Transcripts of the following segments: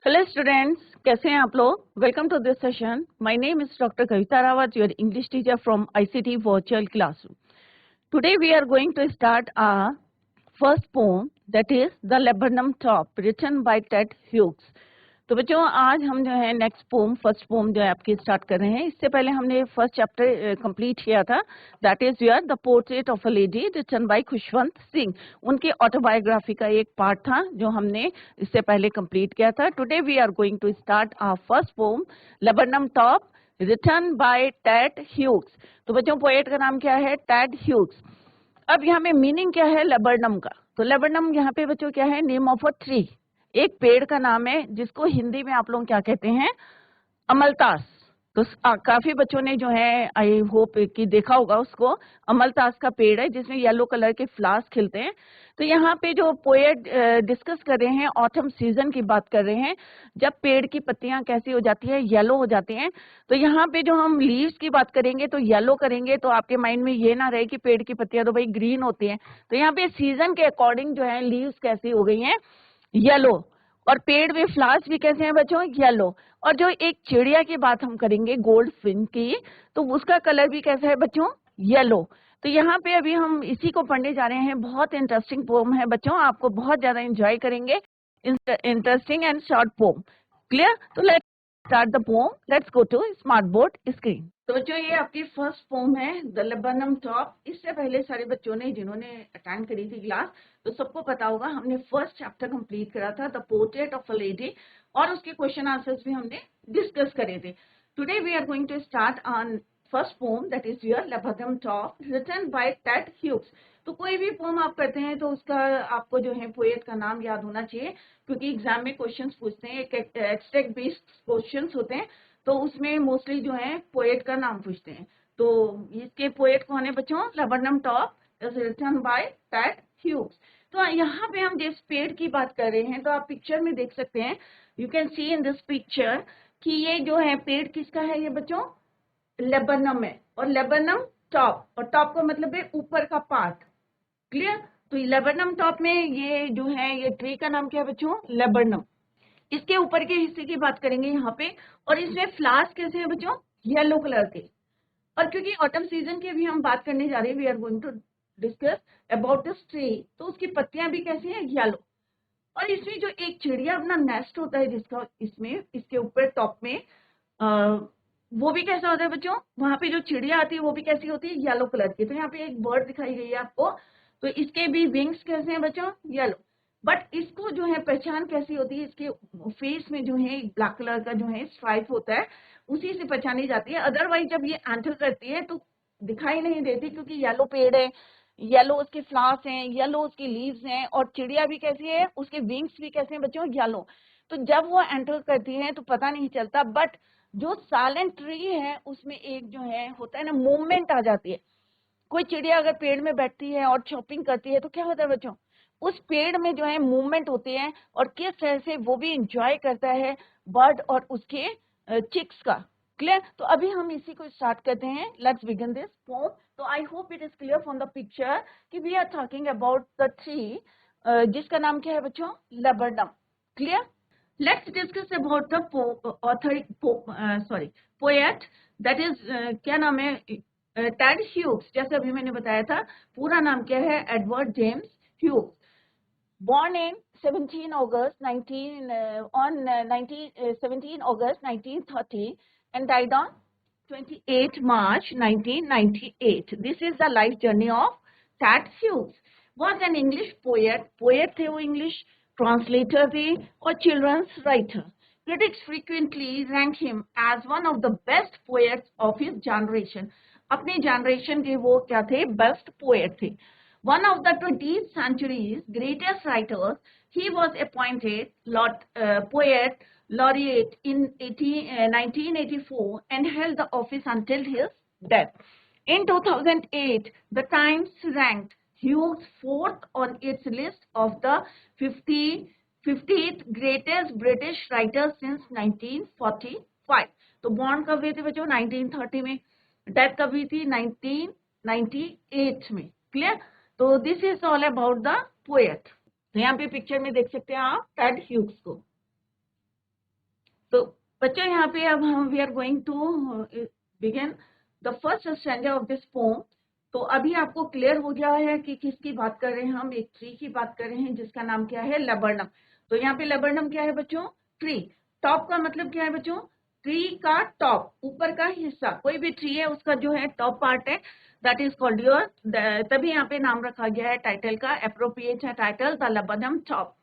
Hello students, कैसे हैं आप लोग। Welcome to this session. My name is doctor Kavita Rawat, your English teacher from ICT virtual classroom. Today we are going to start our first poem, that is the laburnum top, written by Ted Hughes. तो बच्चों, आज हम जो है next pome, first pome जो है आपकी start कर रहे हैं। इससे पहले हमने फर्स्ट चैप्टर कंप्लीट किया था, that is your the portrait of a lady, written by Khushwant Singh. उनकी ऑटोबायोग्राफी का एक पार्ट था जो हमने इससे पहले कंप्लीट किया था। Today we are going to start our first poem, laburnum top, written by Ted Hughes. तो बच्चों, पोएट का नाम क्या है? Ted Hughes. अब यहाँ पे मीनिंग क्या है लेबरनम का? तो लेबरनम यहाँ पे बच्चों क्या है? नेम ऑफ अ ट्री, एक पेड़ का नाम है जिसको हिंदी में आप लोग क्या कहते हैं? अमलतास। तो काफी बच्चों ने जो है, आई होप कि देखा होगा उसको। अमलतास का पेड़ है जिसमें येलो कलर के फ्लावर्स खिलते हैं। तो यहाँ पे जो पोएट डिस्कस कर रहे हैं, ऑटम सीजन की बात कर रहे हैं, जब पेड़ की पत्तियां कैसी हो जाती है? येलो हो जाती हैं। तो यहाँ पे जो हम लीव्स की बात करेंगे तो येलो करेंगे, तो आपके माइंड में ये ना रहे कि पेड़ की पत्तियां तो भाई ग्रीन होती हैं। तो यहाँ पे सीजन के अकॉर्डिंग जो है लीव्स कैसी हो गई हैं? येलो। और पेड़ में फ्लावर्स भी कैसे हैं बच्चों? येलो। और जो एक चिड़िया की बात हम करेंगे, गोल्ड फिन की, तो उसका कलर भी कैसा है बच्चों? येलो। तो यहाँ पे अभी हम इसी को पढ़ने जा रहे हैं। बहुत इंटरेस्टिंग पोम है बच्चों, आपको बहुत ज्यादा एंजॉय करेंगे। Interesting and short poem. Clear? तो let's start the poem. Let's go to smart board screen. तो बच्चों, ये आपकी फर्स्ट पोम है, द लेबनम टॉप। इससे पहले सारे बच्चों ने, जिन्होंने अटेंड करी थी क्लास, तो सबको पता होगा हमने फर्स्ट चैप्टर कंप्लीट करा था, the portrait of a lady, और उसके क्वेश्चन आंसर्स भी हमने डिस्कस करे थे। Today we are going to start on first poem, that is your laburnum top, written by Ted Hughes. तो कोई भी पोम आप करते हैं तो उसका आपको जो है पोएट का नाम याद होना चाहिए, क्योंकि एग्जाम में क्वेश्चंस पूछते हैं, एक एक्सट्रैक्ट बेस्ड क्वेश्चंस होते हैं, तो उसमें मोस्टली जो है पोएट का नाम पूछते हैं। तो इसके पोएट कौन है बच्चों? Laburnum top is written by Ted Hughes. तो यहाँ पे हम जिस पेड़ की बात कर रहे हैं, तो आप पिक्चर में देख सकते हैं, you can see in this picture कि ये जो है पेड़ किसका है? ये बच्चों लेबनम है, और लेबनम टॉप, और टॉप का मतलब है ऊपर का पार्ट। क्लियर? तो लेबनम टॉप में ये जो है, ये ट्री का नाम क्या है बच्चों? लेबनम। इसके ऊपर के हिस्से की बात करेंगे यहाँ पे, और इसमें फ्लावर्स कैसे हैं बच्चों? येलो कलर के। और क्योंकि ऑटम सीजन की अभी हम बात करने जा रहे हैं, we are going to discuss about this tree, तो उसकी पत्तियां भी कैसी हैं? येलो। और इसमें जो एक चिड़िया अपना नेस्ट होता है जिसका, इसमें इसके ऊपर टॉप में, वो भी कैसा होता है बच्चों? वहां पे जो चिड़िया आती है वो भी कैसी होती है? येलो कलर की। तो यहाँ पे एक बर्ड दिखाई गई है आपको, तो इसके भी विंग्स कैसे हैं बच्चों? येलो। बट इसको जो है पहचान कैसी होती है? इसके फेस में जो है ब्लैक कलर का जो है स्ट्राइप होता है, उसी से पहचानी जाती है। अदरवाइज जब ये एंटर करती है तो दिखाई नहीं देती, क्योंकि येलो पेड़ है, येलो उसके फ्लावर्स हैं, येलो उसकी लीव्स हैं, और चिड़िया भी कैसी है? उसके विंग्स भी कैसे हैं बच्चों? येलो। तो जब वो एंटर करती है तो पता नहीं चलता, बट जो साइलेंट ट्री है उसमें एक जो है होता है ना, मूवमेंट आ जाती है। कोई चिड़िया अगर पेड़ में बैठती है और चॉपिंग करती है तो क्या होता है बच्चों? उस पेड़ में जो है मूवमेंट होती है, और किस तरह से वो भी इंजॉय करता है बर्ड और उसके चिक्स का। क्लियर? तो अभी हम इसी को स्टार्ट करते हैं। Let's begin this poem. तो I hope it is clear from the picture कि we are talking about the tree, जिसका नाम क्या है बच्चों? Laburnum. Clear? Let's discuss about the poet, that is क्या नाम है? Ted Hughes. जैसे अभी मैंने बताया था, पूरा नाम क्या है? Edward James Hughes. Born in 17 August 19 on 17 August 1930 and died on 28 March 1998. This is the life journey of Ted Hughes. Was an English poet. Poet थे वो, English translator थे, और children's writer. Critics frequently rank him as one of the best poets of his generation. अपने generation के वो क्या थे? Best poet थे. One of the 20th century's greatest writers, he was appointed poet laureate in 1984 and held the office until his death. In 2008, the Times ranked Hughes fourth on its list of the 50th greatest British writers since 1945. तो born कब हुए थे बच्चों? 1930 में। Death कब हुई थी? 1998 में। क्लियर? तो this is all about the poet. तो यहाँ पे पिक्चर में देख सकते हैं आप टेड ह्यूग्स को। तो बच्चों यहाँ पे अब हम we are going to begin the first standard of this poem. तो अभी आपको क्लियर हो गया है कि किसकी बात कर रहे हैं हम, एक ट्री की बात कर रहे हैं जिसका नाम क्या है, लेबरनम। तो यहाँ पे लेबरनम क्या है बच्चों, ट्री। टॉप का मतलब क्या है बच्चों, ट्री का टॉप, ऊपर का हिस्सा। कोई भी ट्री है उसका जो है टॉप पार्ट है, दैट इज कॉल्ड योर, तभी यहाँ पे नाम रखा गया है टाइटल का, अप्रोप्रिएट है टाइटल द लेबरनम टॉप।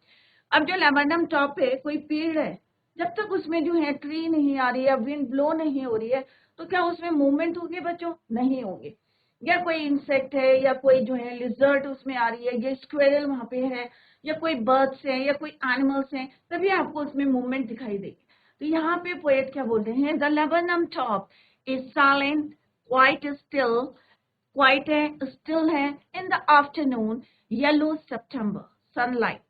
अब जो लेबरनम टॉप है, कोई पेड़ है, जब तक उसमें जो है ट्री नहीं आ रही है, विंड ब्लो नहीं हो रही है, तो क्या उसमें मूवमेंट होंगे बच्चों, नहीं होंगे। या कोई इंसेक्ट है या कोई जो है लिजर्ड उसमें आ रही है, या स्क्वेरल वहां पे है, या कोई बर्ड्स है या कोई एनिमल्स हैं, तभी आपको उसमें मूवमेंट दिखाई देगी। तो यहाँ पे पोएट क्या बोल रहे हैं, the laburnum top is silent quite still, quite है स्टिल है, in the afternoon yellow September sunlight,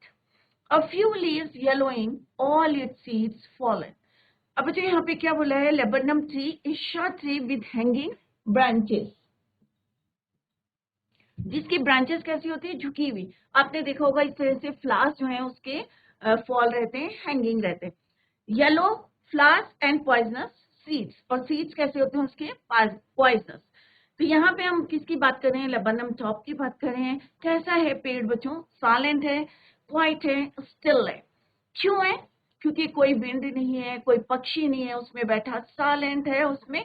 a few leaves yellowing, all its seeds fallen। अब बच्चों यहाँ पे क्या बोला है, laburnum tree is short tree with hanging branches, जिसकी ब्रांचेस कैसी होती है, झुकी हुई। आपने देखा होगा इस तरह से फ्लावर्स जो हैं उसके फॉल रहते हैं, हैंगिंग रहते हैं। Yellow flowers and poisonous seeds, और सीड्स कैसे होते हैं उसके, पॉइजनस। तो यहाँ पे हम किसकी बात कर रहे हैं, लेबरनम टॉप की बात कर रहे हैं। कैसा है पेड़ बच्चों, साइलेंट है, क्वाइट है, स्टिल है। क्यों है, क्योंकि कोई विंड नहीं है, कोई पक्षी नहीं है उसमें बैठा, साइलेंट है उसमें।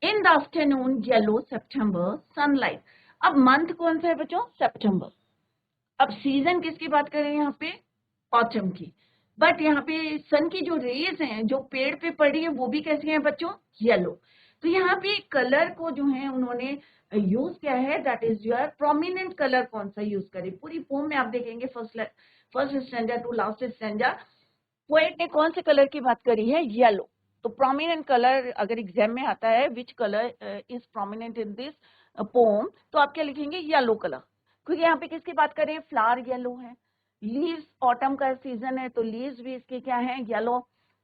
In the afternoon yellow September sunlight. अब मंथ कौन सा है बच्चों, सितंबर। अब सीजन किसकी बात कर रहे हैं यहाँ पे, ऑटम की। बट यहाँ पे सन की जो रेज हैं जो पेड़ पे पड़ी है वो भी कैसी हैं बच्चों, येलो। तो यहाँ पे कलर को जो है उन्होंने यूज किया है, that is your prominent colour. कौन सा यूज करे, पूरी पोम में आप देखेंगे first stanza to last stanza, poet ने कौन से कलर की बात करी है, येलो। तो प्रोमिनेंट कलर अगर एग्जाम में आता है, which colour is prominent in this poem, तो आप क्या लिखेंगे, येलो कलर। क्योंकि यहाँ पे किसकी बात करें, फ्लावर येलो है, लीव्स ऑटम का सीजन है तो लीव्स भी इसके क्या है, येलो।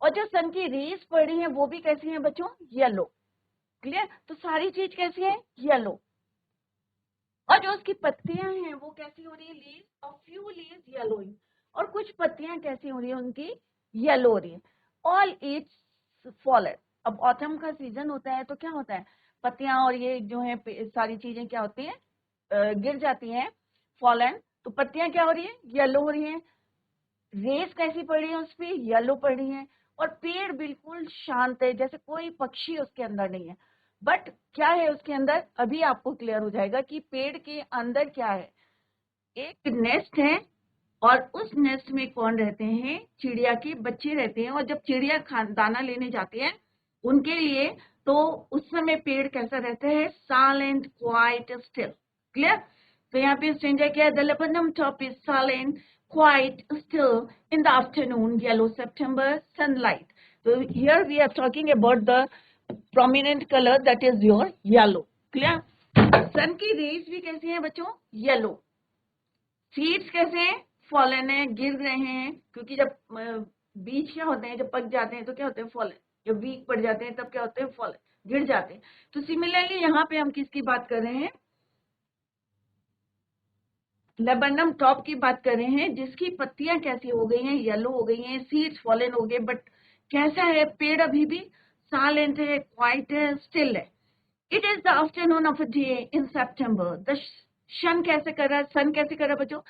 और जो सन की रेज पड़ी है वो भी कैसी है बच्चों, येलो। क्लियर, तो सारी चीज कैसी है, येलो। और जो उसकी पत्तियां हैं वो कैसी हो रही है, लीव्स, और फ्यू लीव्स येलोइंग, और कुछ पत्तियां कैसी हो रही है उनकी, येलो हो रही है। All it's fallen. अब ऑटम का सीजन होता है तो क्या होता है, पत्तियां और ये जो है सारी चीजें क्या होती हैं, गिर जाती हैं, फॉलन। तो पत्तियां क्या हो रही है, येलो हो रही हैं, रेस कैसी पड़ रही है उस पर, येलो पड़ रही है। और पेड़ बिल्कुल शांत है, जैसे कोई पक्षी उसके अंदर नहीं है। बट क्या है उसके अंदर, अभी आपको क्लियर हो जाएगा कि पेड़ के अंदर क्या है। एक नेस्ट है, और उस नेस्ट में कौन रहते हैं, चिड़िया के बच्चे रहते हैं। और जब चिड़िया दाना लेने जाती है उनके लिए, तो उस समय पेड़ कैसा रहता है, साइलेंट क्वाइट स्टिल। क्लियर। तो यहाँ पे स्ट्रेंजर क्या है, the laburnum top is silent quite still in the afternoon yellow September sunlight. So here we are talking about the prominent color, that is your yellow. Clear? सन की raise भी कैसी हैं बच्चों, येलो। सीड्स कैसे हैं, fallen है, गिर रहे हैं। क्योंकि जब बीज क्या होते हैं, जब पक जाते हैं तो क्या होते हैं, फॉलन। जब वीक पड़ जाते हैं तब क्या होते हैं, फॉलन, गिर जाते हैं। तो सिमिलरली यहाँ पे हम किसकी बात कर रहे हैं, लेबरनम टॉप की बात कर रहे हैं, जिसकी पत्तियां कैसी हो गई हैं, येलो हो गई हैं, सीड्स फॉलन हो गए। बट कैसा है पेड़, अभी भी साइलेंट है, क्वाइट है, स्टिल है। It is the afternoon of a day in September, the sun कैसे कर रहा है, सन कैसे कर रहा है बच्चों,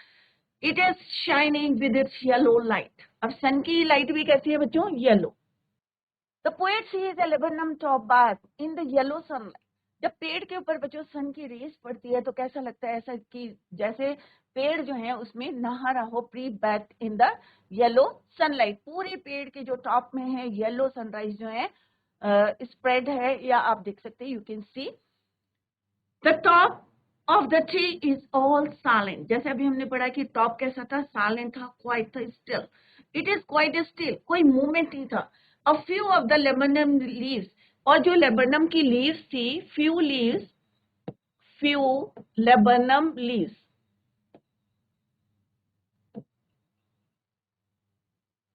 it is shining with its yellow light. अब सन की लाइट भी कैसी है बच्चों, yellow. The poet sees a laburnum top bath in the yellow sunlight। जब पेड़ के ऊपर बच्चों सन की रेस पड़ती है तो कैसा लगता है, ऐसा कि जैसे पेड़ जो है उसमें नहा रहा हो, pre bath in the yellow sunlight. पूरे पेड़ के जो टॉप में है येलो सनराइज जो है स्प्रेड है, या आप देख सकते हैं, you can see the top of the tree is all silent. जैसे अभी हमने पढ़ा कि टॉप कैसा था, साइलेंट था, क्वाइट था, still. It is quite still, कोई मूवमेंट नहीं था। A few of the laburnum leaves, और जो लेबरनम की लीव्स थी, few leaves, few laburnum leaves।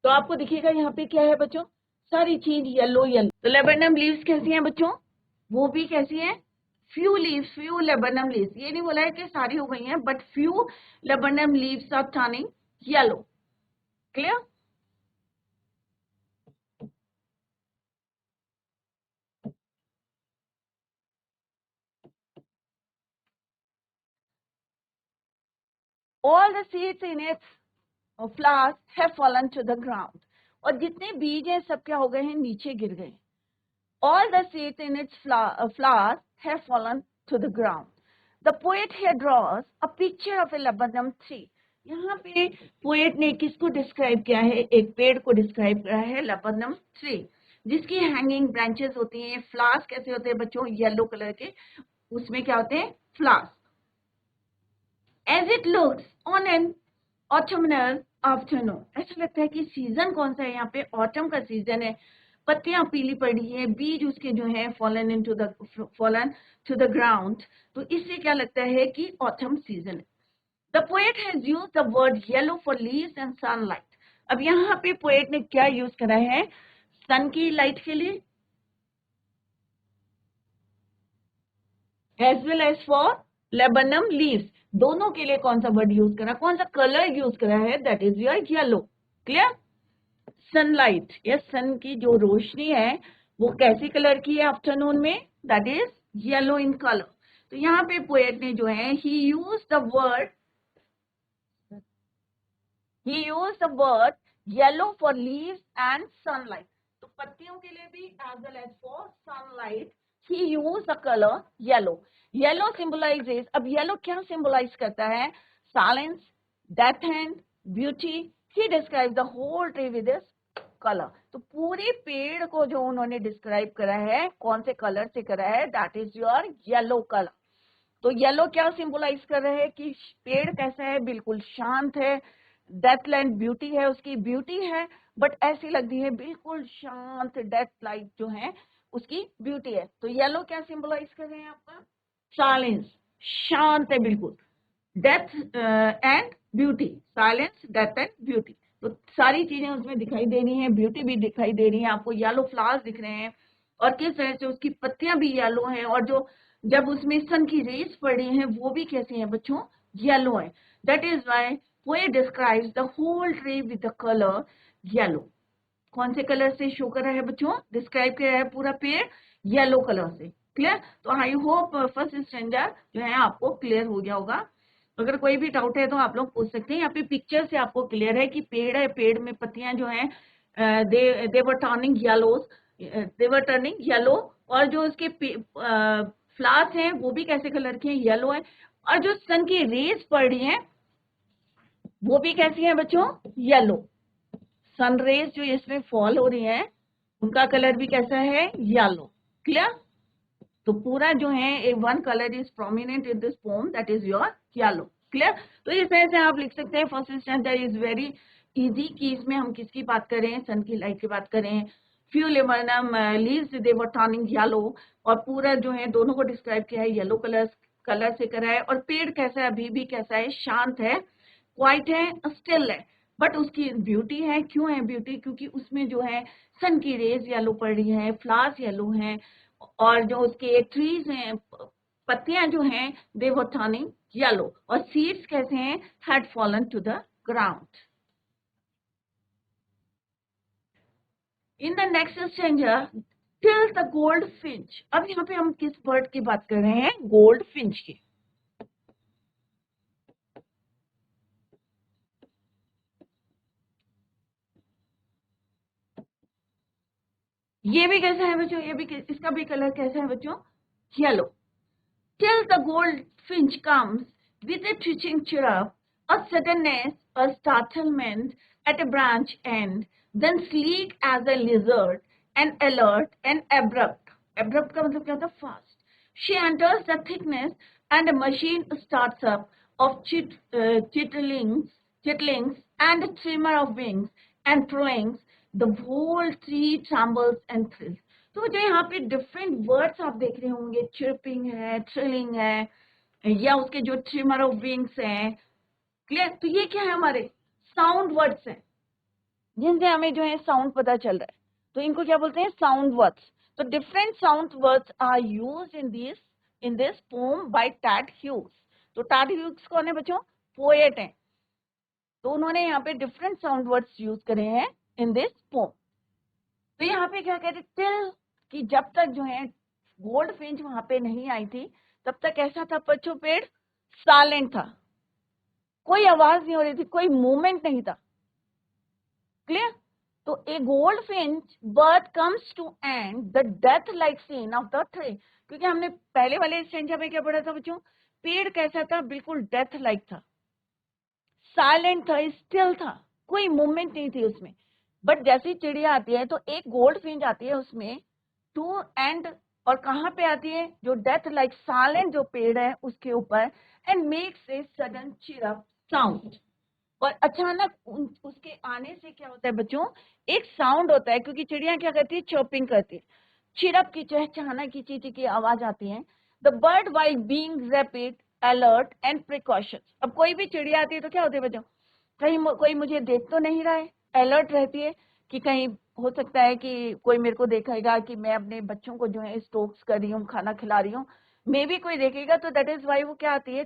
तो आपको दिखेगा यहाँ पे क्या है बच्चों, सारी चीज येलो येलो। तो लेबरनम लीव्स कैसी हैं बच्चों, वो भी कैसी हैं, few leaves, few laburnum leaves। ये नहीं बोला है कि सारी हो गई हैं, but few laburnum leaves are turning yellow। Clear. All the seeds in its flowers have fallen to the ground, और जितने बीज हैं सब क्या हो गए हैं, नीचे गिर गए. All the seeds in its flowers have fallen to the ground. The poet here draws a picture of a laburnum tree. यहाँ पे पोएट ने किसको डिस्क्राइब किया है, एक पेड़ को डिस्क्राइब किया है, laburnum tree, जिसकी हैंगिंग ब्रांचेस होती हैं. फ्लावर्स कैसे होते हैं बच्चों, येलो कलर के, उसमें क्या होते हैं, flowers. As it looks on an autumnal afternoon, ऐसा लगता है कि सीजन कौन सा है, यहाँ पे ऑटम का सीजन है, पत्तियां पीली पड़ी है, बीज उसके जो है fallen to the ground, तो इससे क्या लगता है कि ऑटम सीजन है. The poet has used the word yellow for leaves and sunlight. अब यहाँ पे पोएट ने क्या यूज करा है, सन की लाइट के लिए, as well as for laburnum leaves, दोनों के लिए कौन सा वर्ड यूज करा, कौन सा कलर यूज करा है, that is your yellow. Clear. Sunlight या सन की जो रोशनी है वो कैसे कलर की है आफ्टरनून में, that is yellow in colour. तो यहाँ पे पोएट ने जो है he use the word yellow for leaves and sunlight. तो पत्तियों के लिए भी as well as for sunlight he use the colour yellow. Yellow symbolizes, अब येलो क्या सिंबलाइज करता है, silence, death and beauty. He describe the whole tree with this colour. तो पूरे पेड़ को जो उन्होंने डिस्क्राइब करा है, कौन से कलर से करा है, that is your yellow colour. तो येलो क्या सिंबलाइज कर रहे हैं कि पेड़ कैसा है, बिल्कुल शांत है, डेथ एंड ब्यूटी है, उसकी ब्यूटी है बट ऐसी लगती है बिल्कुल शांत, डेथ लाइक जो है उसकी ब्यूटी है. तो येलो क्या सिंबलाइज कर रहे हैं आपका, साइलेंस, शांत है बिल्कुल, death and beauty, silence, death and beauty. तो सारी चीजें उसमें दिखाई दे रही हैं, ब्यूटी भी दिखाई दे रही है आपको, येलो फ्लावर्स दिख रहे हैं, और किस तरह से उसकी पत्तियां भी येलो हैं, और जो जब उसमें सन की रेस पड़ रही हैं वो भी कैसी हैं बच्चों, येलो है. That is why poet describes the whole tree with the colour yellow. कौन से कलर से शो कर रहा है बच्चों, डिस्क्राइब कर रहा है पूरा पेड़ येलो कलर से. क्लियर. तो आई होप फर्स्ट स्टैंडर्ड जो है आपको क्लियर हो गया होगा. अगर कोई भी डाउट है तो आप लोग पूछ सकते हैं. यहाँ पे पिक्चर से आपको क्लियर है कि पेड़ है, पेड़ में पत्तियां जो हैं दे वर टर्निंग येलो, और जो उसके फ्लावर्स हैं वो भी कैसे कलर के हैं, येलो है, और जो सन की रेज पड़ रही हैं वो भी कैसी है बच्चों, येलो. सन रेज जो इसमें फॉल हो रही है उनका कलर भी कैसा है, येलो. क्लियर. तो पूरा जो है one colour is prominent in this pome, that is your yellow. Clear. तो इस तरह से आप लिख सकते हैं first standard is very easy कि इसमें हम किसकी बात करें, सन की लाइट की बात करें. Few laburnum leaves they were turning yellow, और पूरा जो है दोनों को डिस्क्राइब किया है येलो कलर से करा है. और पेड़ कैसा है, अभी भी कैसा है, शांत है, क्वाइट है, स्टिल है, बट उसकी ब्यूटी है. क्यों है ब्यूटी, क्योंकि उसमें जो है सन की रेज येलो पड़ रही है, फ्लावर्स येलो हैं, और जो उसके ट्रीज हैं, पत्तियां जो हैं दे वर टर्निंग येलो, और सीड्स कैसे हैं, had fallen to the ground. In the next stranger till the gold finch. अब यहाँ पे हम किस बर्ड की बात कर रहे हैं, गोल्ड फिंच की. ये भी कैसा है बच्चों, ये भी इसका भी कलर कैसा है बच्चों, yellow. Till the goldfinch comes with a twitching chirrup, a suddenness, a startlement at a branch end, then sleek as a lizard, and alert and abrupt. Abrupt का मतलब क्या होता है, fast. She enters the thickness, and a machine starts up of chittlings and a tremor of wings and throwings. The whole tree trembles and thrills. तो जो यहाँ पे different words आप देख रहे होंगे, चिर्पिंग है, थ्रिलिंग है, या उसके जो ट्रिमर ऑफ विंग्स हैं. क्लियर. तो ये क्या है, हमारे साउंड वर्ड्स हैं जिनसे हमें जो है साउंड पता चल रहा है. तो इनको क्या बोलते हैं, साउंड वर्ड्स. तो different sound words are used in this poem by Ted Hughes. तो टैड ह्यूज कौन है बच्चों, पोएट हैं. तो उन्होंने यहाँ पे डिफरेंट साउंड वर्ड्स यूज करे हैं इन दिस पोम. तो यहाँ पे क्या कहते हैं, टिल, कि जब तक जो है गोल्ड फिंच वहां पे नहीं आई थी तब तक ऐसा था बच्चों, पेड़ साइलेंट था. कोई आवाज नहीं हो रही थी, कोई मूवमेंट नहीं था। क्लियर? तो a goldfinch bird comes to end the death like scene of the tree, क्योंकि हमने पहले वाले स्टेंजा में क्या पढ़ा था बच्चों, पेड़ कैसा था, बिल्कुल डेथ लाइक था, साइलेंट था, स्टिल था, कोई मूवमेंट नहीं थी उसमें। बट जैसी चिड़िया आती है तो एक गोल्ड फिंच आती है उसमें टू एंड, और कहाँ पे आती है, जो डेथ लाइक साइलेंट जो पेड़ है उसके ऊपर, and makes a sudden chirp sound. और अचानक उसके आने से क्या होता है बच्चों, एक साउंड होता है, क्योंकि चिड़िया क्या करती है, चर्पिंग करती है, चिरप की चहचहाना की चींची की आवाज आती है। The bird while being rapid alert and precautions. अब कोई भी चिड़िया आती है तो क्या होती है बच्चों, कहीं कोई मुझे देख तो नहीं रहा है, अलर्ट रहती है कि कहीं हो सकता है कि कोई मेरे को देखेगा कि मैं अपने बच्चों को जो है स्टोक्स कर रही हूँ, खाना खिला रही हूँ, मे भी कोई देखेगा, तो दैट इज वाई वो क्या आती है,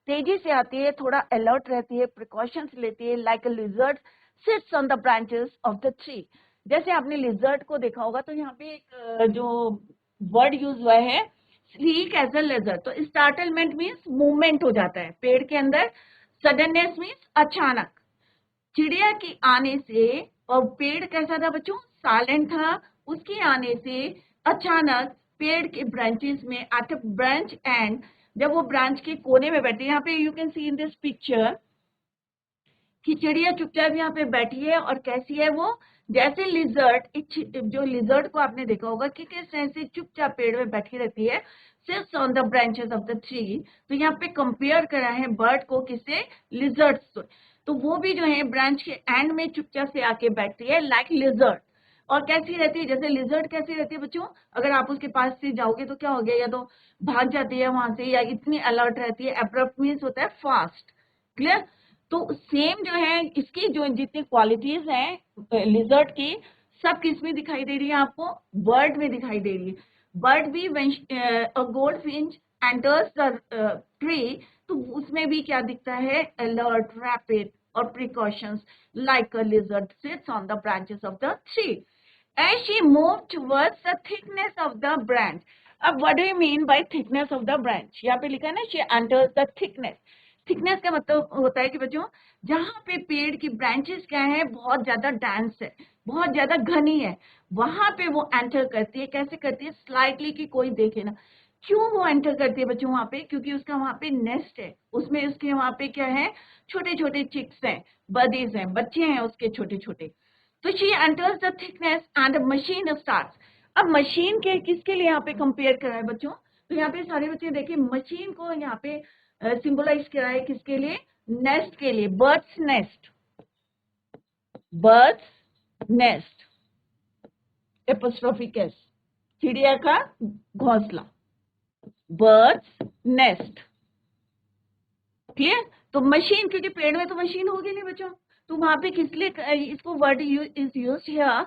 तेजी से आती है, थोड़ा अलर्ट रहती है, प्रिकॉशंस लेती है, like a lizard sits on the branches of the tree. जैसे आपने लिजर्ड को देखा होगा, तो यहाँ पे एक जो वर्ड यूज हुआ है, स्लीक एज अ लिजर्ड, तो स्टार्टलमेंट मीन्स मूवमेंट हो जाता है पेड़ के अंदर, सडननेस मीन्स अचानक। चिड़िया के आने से, और पेड़ कैसा था बच्चों, साइलेंट था, उसके आने से अचानक पेड़ के ब्रांचेस में, एट ब्रांच एंड, जब वो ब्रांच के कोने में बैठी, यहाँ पे you can see in this picture कि चिड़िया चुपचाप यहाँ पे बैठी है, और कैसी है वो, जैसे लिजर्ड, जो लिजर्ड को आपने देखा होगा कि किस तरह से चुपचाप पेड़ में बैठी रहती है, सिर्फ on the branches of the tree. तो यहाँ पे कंपेयर करा है बर्ड को किससे, लिजर्ड से। तो वो भी जो है ब्रांच के एंड में चुपचाप से आके बैठती है, लाइक लिजर्ड। और कैसी रहती है, जैसे लिजर्ड कैसी रहती है बच्चों, अगर आप उसके पास से जाओगे तो क्या हो गया, या तो भाग जाती है वहां से, या इतनी अलर्ट रहती है, अब्रप्ट मीन्स होता है फास्ट। क्लियर? तो सेम जो है इसकी जो जितनी क्वालिटीज हैं लिजर्ड की, सब किस में दिखाई दे रही है आपको, बर्ड में दिखाई दे रही है। बर्ड भी gold Finch enters the tree, तो उसमें भी क्या दिखता है, अलर्ट, रैपिड और precautions, like a lizard sits on the branches of the tree as she moved towards the thickness of the branch. अब what do you mean by thickness of the branch? यहाँ पे लिखा है ना, she enters the thickness. Thickness का मतलब होता है कि बच्चों, जहां पे पेड़ की ब्रांचेस क्या है, बहुत ज्यादा डेंस है, बहुत ज्यादा घनी है, वहां पे वो एंटर करती है। कैसे करती है, स्लाइटली कि कोई देखे ना। क्यों वो एंटर करती है बच्चों वहां पे, क्योंकि उसका वहां पे नेस्ट है, उसमें उसके वहां पे क्या है, छोटे छोटे चिक्स हैं, बडीज हैं, बच्चे हैं उसके छोटे छोटे। तो she enters the thickness and machine starts. अब मशीन के किसके लिए यहाँ पे कंपेयर करा है बच्चों, तो यहाँ पे सारे बच्चे देखिए, मशीन को यहाँ पे सिंबलाइज करा है किसके लिए, नेस्ट के लिए, birds nest, birds nest, apostrophic s, चिड़िया का घोंसला, बर्ड्स नेस्ट। क्लियर? तो मशीन, क्योंकि पेड़ में तो मशीन होगी नहीं बच्चों, तो वहां पे किस लिए इसको word is use here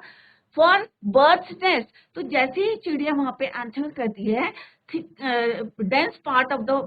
for birds nest. तो जैसे ही चिड़िया वहां पे एंटर करती है dense part of the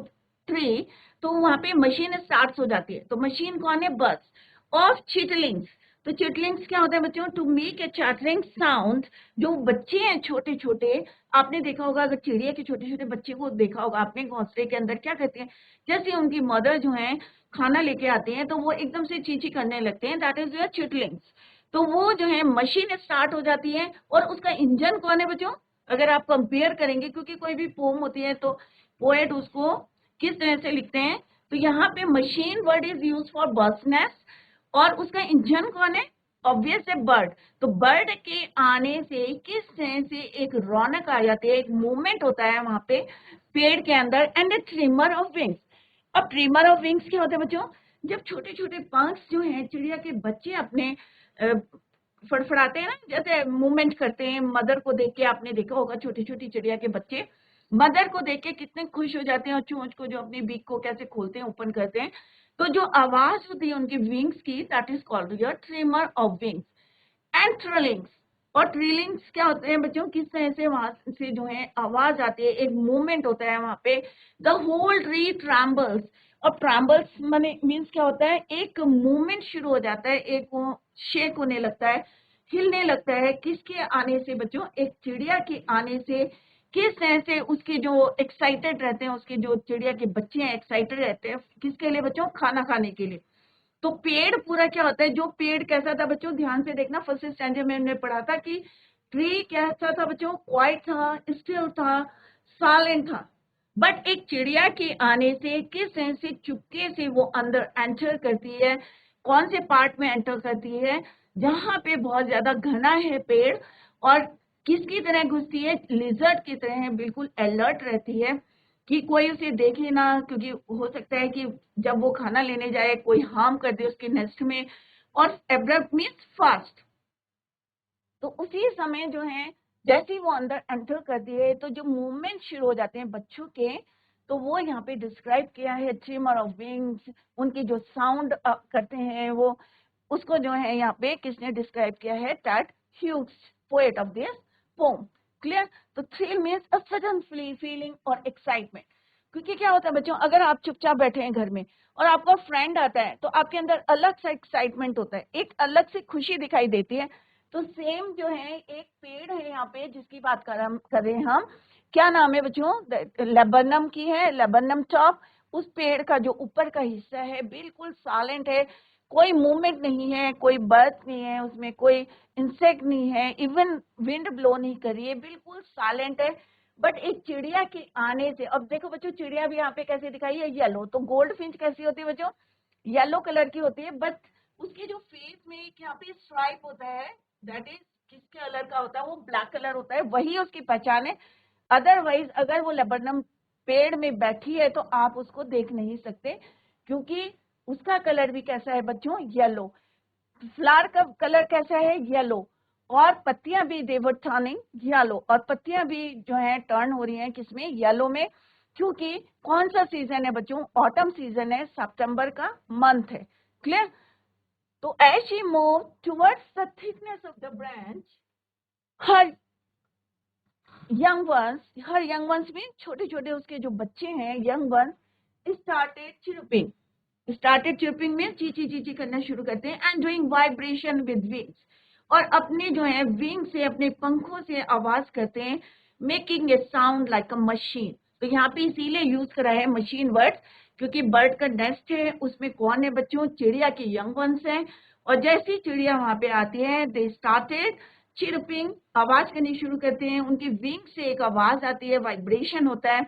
tree, तो वहां पे मशीन स्टार्ट हो जाती है। तो मशीन कौन है, बर्ड्स ऑफ चिटलिंग्स। तो चिटलिंग्स क्या होता है बच्चों, to make a chattering sound. जो बच्चे हैं छोटे छोटे, आपने देखा होगा, अगर चिड़िया के छोटे छोटे बच्चे को देखा होगा आपने घोंसले के अंदर, क्या करते हैं, जैसे उनकी मदर जो है खाना लेके आते हैं तो वो एकदम से चींची करने लगते हैं, दैट इज योर चिटलिंग्स। तो वो जो है मशीन स्टार्ट हो जाती है, और उसका इंजन कौन है बच्चों, अगर आप कंपेयर करेंगे, क्योंकि कोई भी पोम होती है तो पोएट उसको किस तरह से लिखते हैं, तो यहाँ पे machine word is use for birds, और उसका इंजन कौन है, ऑब्वियस है बर्ड। तो बर्ड के आने से किस तरह से एक रौनक आ जाती है, एक मूवमेंट होता है वहां पे पेड़ के अंदर, and A trimmer of wings. अब ट्रिमर ऑफ विंग्स क्या होते हैं बच्चों, जब छोटे छोटे पंख जो हैं चिड़िया के बच्चे अपने फड़फड़ाते हैं ना, जैसे मूवमेंट करते हैं, मदर को देख के आपने देखा होगा, छोटी छोटी चिड़िया के बच्चे मदर को देख के कितने खुश हो जाते हैं, और चोंच को जो अपनी बीक को कैसे खोलते हैं, ओपन करते हैं, तो जो आवाज होती है उनकी विंग्स की, that is called your trimmer of wings and trillings. और ट्रिलिंग्स क्या होते हैं बच्चों, किस तरह से वहां से जो है आवाज आती है, एक मूवमेंट होता है वहां पे, द होल ट्री ट्रैम्बल्स। और ट्रैम्बल्स माने मीन्स क्या होता है, एक मूवमेंट शुरू हो जाता है, एक वो शेक होने लगता है, हिलने लगता है, किसके आने से बच्चों, एक चिड़िया के आने से। किस तरह से उसके जो एक्साइटेड रहते हैं, उसके जो चिड़िया के बच्चे हैं एक्साइटेड रहते हैं, किसके लिए बच्चों? खाना खाने के लिए। तो पेड़ पूरा क्या होता है, जो पेड़ कैसा था बच्चों, ध्यान से देखना, फर्स्ट स्टैंडर्ड में हमने पढ़ा था कि ट्री कैसा था बच्चों? क्वाइट था, स्टिल था, साइलेंट था। बट एक चिड़िया के आने से किस तरह से चुपके से वो अंदर एंटर करती है, कौन से पार्ट में एंटर करती है? जहां पे बहुत ज्यादा घना है पेड़, और किसकी तरह घुसती है? लिजर्ड की तरह है, बिल्कुल अलर्ट रहती है कि कोई उसे देखे ना, क्योंकि हो सकता है कि जब वो खाना लेने जाए कोई हार्म कर दे उसके नेस्ट में। और एब्रप्ट मीन्स फास्ट। तो उसी समय जो है, जैसे ही वो अंदर एंटर करती है तो जो मूवमेंट शुरू हो जाते हैं बच्चों के, तो वो यहाँ पे डिस्क्राइब किया है, ट्रिमर ऑफ विंग्स, उनकी जो साउंड करते हैं वो, उसको जो है यहाँ पे किसने डिस्क्राइब किया है? Ted Hughes, poet of this poem. Clear? तो thrill means a sudden feeling और एक्साइटमेंट। क्योंकि क्या होता है बच्चों, अगर आप चुपचाप बैठे हैं घर में और आपका फ्रेंड आता है तो आपके अंदर अलग सा एक्साइटमेंट होता है, एक अलग से खुशी दिखाई देती है। तो सेम जो है, एक पेड़ है यहाँ पे जिसकी बात कर रहे हैं हम, क्या नाम है बच्चों? लेबनम की है, लेबनम टॉप। उस पेड़ का जो ऊपर का हिस्सा है बिल्कुल साइलेंट है, कोई मूवमेंट नहीं है, कोई बर्ड नहीं है उसमें, कोई इंसेक्ट नहीं है, इवन विंड ब्लो नहीं कर रही है, बिल्कुल साइलेंट है। बट एक चिड़िया के आने से, अब देखो बच्चों चिड़िया भी यहाँ पे कैसे दिखाई है? येलो। तो गोल्ड फिंच कैसी होती है बच्चों? येलो कलर की होती है, बट उसके जो फेस में एक यहाँ पे स्ट्राइप होता है, दैट इज किसके कलर का होता है? वो ब्लैक कलर होता है, वही उसकी पहचान है। अदरवाइज अगर वो लेबनम पेड़ में बैठी है तो आप उसको देख नहीं सकते, क्योंकि उसका कलर भी कैसा है बच्चों? येलो। फ्लावर का कलर कैसा है? येलो। और पत्तियां भी देवर टर्निंग येलो, और पत्तियां भी जो है टर्न हो रही हैं किसमें? येलो में। क्योंकि कौन सा सीजन है बच्चों? ऑटम सीजन है, सितंबर का मंथ है। क्लियर? तो as she moved towards the thickness of the branch, her her young ones में छोटे छोटे उसके जो बच्चे हैं, young ones, started chirping में ची ची करना शुरू करते हैं, and doing vibration with wings, और अपने जो है विंग से, अपने पंखों से आवाज करते हैं, making a sound like a machine. तो यहाँ पे इसीलिए यूज करा है मशीन वर्ड, क्योंकि बर्ड का नेस्ट है, उसमें कौन है बच्चों? चिड़िया के यंग वंस हैं। और जैसी चिड़िया वहां पे आती है, दे स्टार्टेड चिरपिंग, आवाज करनी शुरू करते हैं, उनकी विंग से एक आवाज आती है, वाइब्रेशन होता है,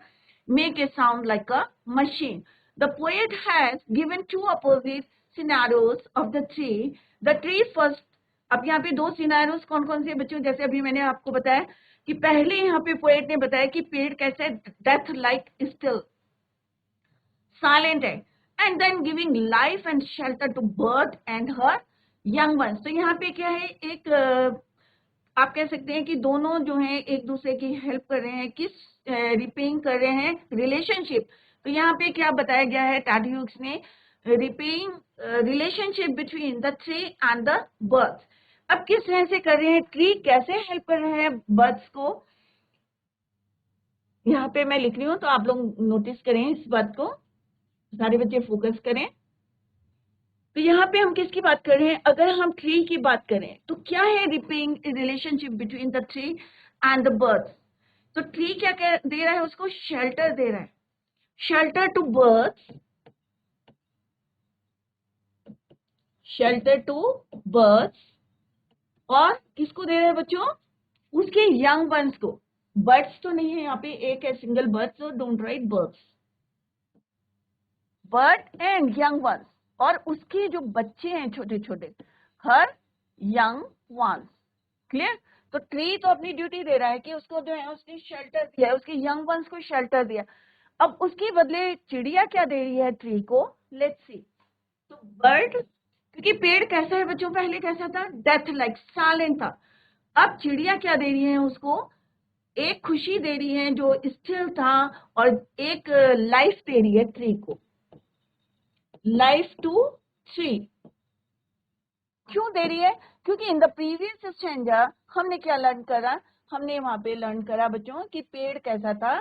make a sound like a machine. The poet has given two opposite scenarios of the tree. The tree first, अब यहाँ पे दो सिनेरियोस कौन कौन से बच्चों? जैसे अभी मैंने आपको बताया कि पहले यहाँ पे पोएट ने बताया कि पेड़ कैसे है? डेथ लाइक स्टिल, साइलेंट है, and then giving life and shelter to bird and her young ones. तो यहाँ पे क्या है? एक आप कह सकते हैं कि दोनों जो हैं एक दूसरे की हेल्प कर रहे हैं, किस रिपेइंग कर रहे हैं? रिलेशनशिप। तो यहाँ पे क्या बताया गया है टैड ह्यूग्स ने? Repaying relationship between the tree and the birds. अब किस तरह से कर रहे हैं? ट्री कैसे हेल्प कर रहे हैं बर्ड्स को? यहाँ पे मैं लिख रही हूँ तो आप लोग नोटिस करें इस बात को, सारे बच्चे फोकस करें। तो यहाँ पे हम किसकी बात कर रहे हैं? अगर हम ट्री की बात करें तो क्या है repaying relationship between the tree and the birds? तो ट्री क्या दे रहा है उसको? शेल्टर दे रहा है, shelter to birds, shelter to birds. और किसको दे रहा है बच्चों? उसके यंग वंस को। बर्ड्स तो नहीं है यहाँ पे, एक है single bird, so don't write birds, bird and young ones, और उसके जो बच्चे हैं छोटे छोटे, हर यंग वंस। क्लियर? तो ट्री तो अपनी ड्यूटी दे रहा है कि उसको जो है उसने शेल्टर दिया है, उसके यंग वंस को शेल्टर दिया। अब उसके बदले चिड़िया क्या दे रही है ट्री को? Let's see. तो बर्ड, क्योंकि पेड़ कैसा है बच्चों? पहले कैसा था? डेथ लाइक, साइलेंट था। अब चिड़िया क्या दे रही है उसको? एक खुशी दे रही है जो स्थिर था, और एक लाइफ दे रही है ट्री को, लाइफ टू ट्री। क्यों दे रही है? क्योंकि इन द प्रीवियस स्टैंजा हमने क्या लर्न करा? हमने वहां पे लर्न करा बच्चों कि पेड़ कैसा था?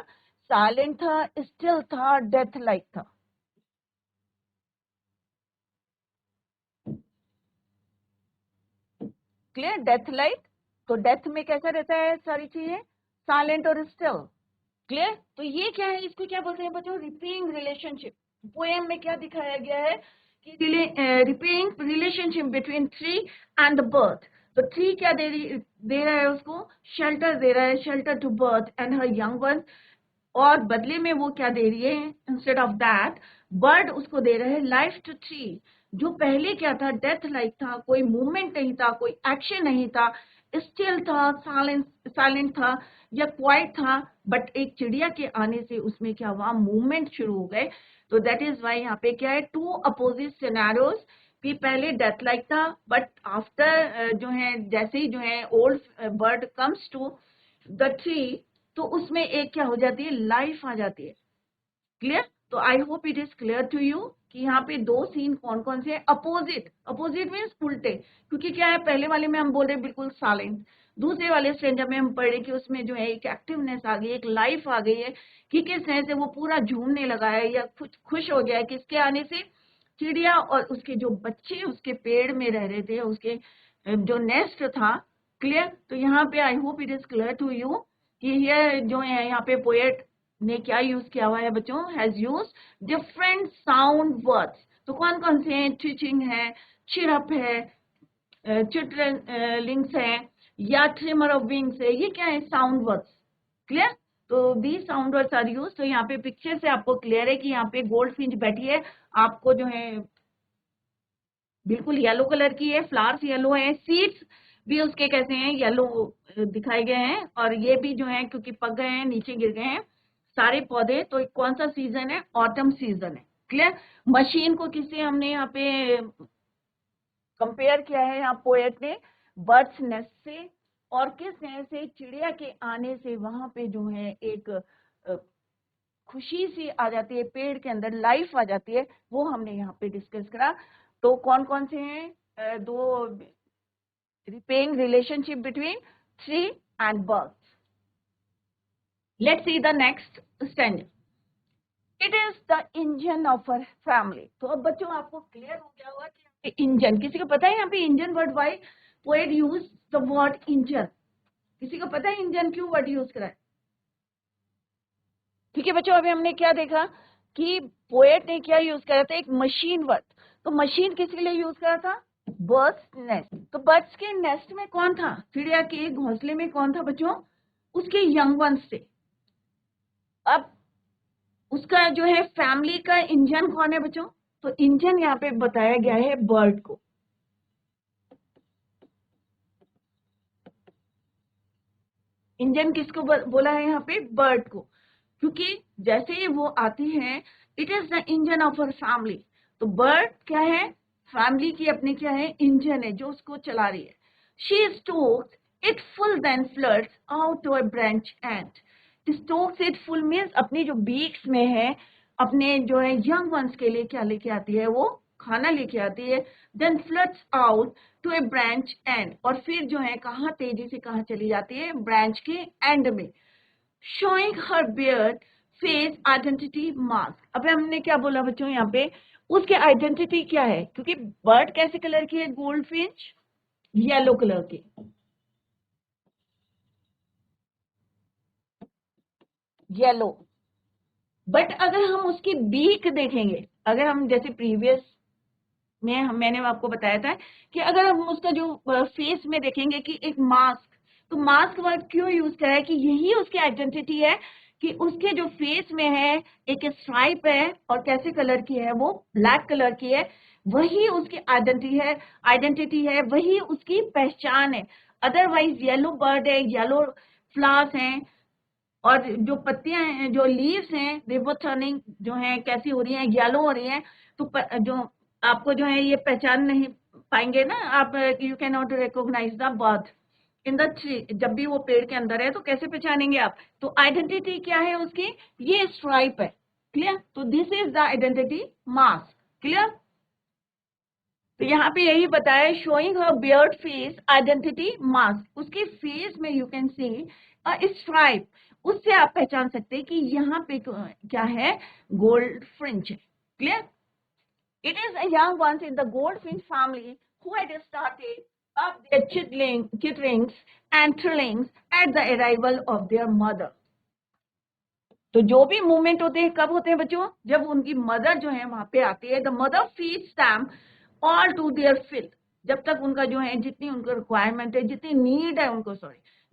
साइलेंट था, स्टिल था, डेथ लाइक था। क्लियर? Death like. तो डेथ में कैसा रहता है? सारी चीजें साइलेंट और स्टिल। क्लियर? तो ये क्या है, इसको क्या बोलते हैं बच्चों, रिपेइंग रिलेशनशिप। पोएम में क्या दिखाया गया है कि repaying relationship between tree and the bird. तो ट्री क्या दे रहा है उसको, शेल्टर दे रहा है, shelter to bird and her young one. और बदले में वो क्या दे रही है, इंस्टेड ऑफ दैट बर्ड उसको दे रहे हैं लाइफ टू ट्री। जो पहले क्या था, डेथ लाइक था, कोई मूवमेंट नहीं था, कोई एक्शन नहीं था, स्टिल था, साइलेंट था या क्वाइट था, बट एक चिड़िया के आने से उसमें क्या हुआ, मूवमेंट शुरू हो गए। तो दैट इज वाई यहाँ पे क्या है, टू अपोजिट सिनेरियोज कि पहले डेथ लाइक था, बट आफ्टर जो है, जैसे ही जो है old bird comes to the tree, तो उसमें एक क्या हो जाती है, लाइफ आ जाती है। क्लियर? तो I hope it is clear to you कि यहाँ पे दो सीन कौन कौन से हैं, अपोजिट। अपोजिट मीन्स उल्टे, क्योंकि क्या है, पहले वाले में हम बोल रहे बिल्कुल साइलेंट, दूसरे वाले स्ट्रेंजर में हम पढ़ रहे कि उसमें जो है एक एक्टिवनेस आ गई, एक लाइफ आ गई है कि किस तरह से वो पूरा झूमने लगा है या खुश हो गया है किसके आने से, चिड़िया और उसके जो बच्चे उसके पेड़ में रह रहे थे, उसके जो नेस्ट था। क्लियर? तो यहाँ पे I hope it is clear to you कि ये जो है यहाँ पे पोएट ने क्या यूज किया हुआ है बच्चों, has use different sound words. तो कौन कौन से हैं, ट्विचिंग है, चिरअप है, चिटलिंग्स है या ट्रिमर ऑफ विंग्स है, ये क्या है, साउंड वर्ड्स। क्लियर? तो दी साउंड वर्ड्स आर यूज। तो यहाँ पे पिक्चर से आपको क्लियर है कि यहाँ पे गोल्ड फिंच बैठी है, आपको जो है बिल्कुल येलो कलर की है, फ्लावर्स येलो है, सीड्स भी उसके कैसे हैं, येलो दिखाए गए हैं, और ये भी जो है क्योंकि पक गए हैं, नीचे गिर गए हैं सारे पौधे। तो कौन सा सीजन है, ऑटम सीजन है। क्लियर? मशीन को किससे हमने यहाँ पे कंपेयर किया है, यहाँ पोएट ने बर्ड्स नेस्ट से, और किस तरह से चिड़िया के आने से वहां पे जो है एक खुशी सी आ जाती है, पेड़ के अंदर लाइफ आ जाती है, वो हमने यहाँ पे डिस्कस करा। तो कौन कौन से हैं, दो repaying relationship between tree and birds. Let's see the next stanza. It is the engine of our family. तो अब बच्चों आपको क्लियर हो गया होगा कि इंजन, किसी को पता है यहाँ पे engine word, why poet use the word engine? किसी को पता है इंजन क्यों वर्ड यूज करा है? ठीक है बच्चों, अभी हमने क्या देखा कि पोएट ने क्या यूज करा था, एक मशीन वर्ड। तो मशीन किसके लिए यूज करा था, बर्ड्स नेस्ट। तो बर्ड्स के नेस्ट में कौन था, चिड़िया के घोंसले में कौन था बच्चों, उसके यंग वंस थे। अब उसका जो है फैमिली का इंजन कौन है बच्चों, तो इंजन यहाँ पे बताया गया है बर्ड को। इंजन किसको बोला है यहाँ पे, बर्ड को, क्योंकि जैसे ही वो आती है, it is the engine of her family. तो बर्ड क्या है, फैमिली की अपनी क्या है, इंजन है जो उसको चला रही है। She stokes it full then floods out to a branch end. Stokes it full means अपनी जो बीक्स में है, अपने जो है यंग वंस के लिए क्या लेके आती है, वो खाना लेके आती है। Then floods out to a branch end, और फिर जो है कहाँ तेजी से कहाँ चली जाती है, ब्रांच के एंड में। शोइंग हर बियर्ड फेस आइडेंटिटी मास्क। अब हमने क्या बोला बच्चों यहाँ पे, उसके आइडेंटिटी क्या है, क्योंकि बर्ड कैसे कलर की है, गोल्ड फिंच येलो कलर की, येलो। बट अगर हम उसकी बीक देखेंगे, अगर हम जैसे प्रीवियस में मैंने आपको बताया था कि अगर हम उसका जो फेस में देखेंगे कि एक मास्क, तो मास्क वर्ड क्यों यूज करा है, कि यही उसकी आइडेंटिटी है कि उसके जो फेस में है एक स्ट्राइप है, और कैसे कलर की है, वो ब्लैक कलर की है। वही उसकी आइडेंटिटी है, वही उसकी पहचान है। अदरवाइज येलो बर्ड है, येलो फ्लावर्स हैं, और जो पत्तियां हैं, जो लीव्स हैं, रिवर टर्निंग जो है कैसी हो रही है, येलो हो रही है। तो जो आपको जो है ये पहचान नहीं पाएंगे ना आप, you can not recognise the bird in the tree. जब भी वो पेड़ के अंदर है तो कैसे पहचानेंगे आप, तो आइडेंटिटी क्या है उसकी, ये स्ट्राइप है। क्लियर? तो this is the identity mask. Clear? तो यहाँ पे यही बताया, शोइंग हर बियर्ड फेस आइडेंटिटी मास्क। उसके फेस में यू कैन सी स्ट्राइप, उससे आप पहचान सकते हैं कि यहाँ पे क्या है, गोल्ड फ्रिंच है। Clear? It is a young ones in the gold finch family who had started up their chitterings and trillings at the arrival of their mother. तो जो भी मूवमेंट होते हैं कब होते हैं बच्चों, जब उनकी मदर जो है वहां पे आती है। The mother feeds them all to their fill, जब तक उनका जो है जितनी उनको रिक्वायरमेंट है, जितनी नीड है उनको,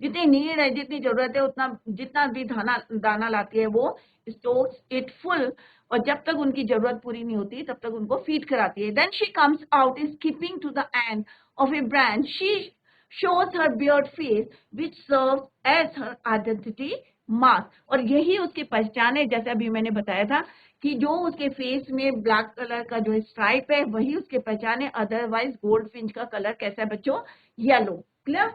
जितनी नीड है, जितनी जरूरत है, उतना जितना भी दाना लाती है वो स्टोर्स इट फुल, और जब तक उनकी जरूरत पूरी नहीं होती तब तक उनको फीड कराती है। Then she comes out skipping to the end of a branch, she shows her beard face which serves as her identity mark, और यही उसकी पहचान है। जैसे अभी मैंने बताया था कि जो उसके फेस में ब्लैक कलर का जो स्ट्राइप है वही उसके पहचान है, अदरवाइज गोल्ड फिंच का कलर कैसा है बच्चों, yellow. Clear?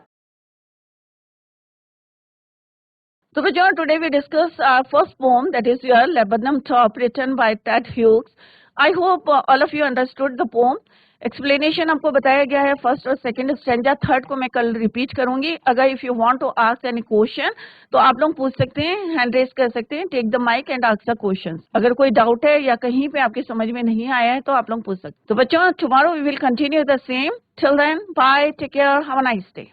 So Vijay, today we discuss our first poem, that is your Lebanon Top, written by Ted Hughes. I hope all of you understood the poem. Explanation आपको बताया गया है first और second stanza, third को मैं कल repeat करूंगी। अगर if you want to ask any question तो आप लोग पूछ सकते हैं, हैंड रेज कर सकते हैं, take the mike and ask the questions. अगर कोई डाउट है या कहीं पे आपकी समझ में नहीं आया है तो आप लोग पूछ सकते हैं। तो बच्चों, tomorrow we will continue the same. Till then, bye, take care, have a nice day.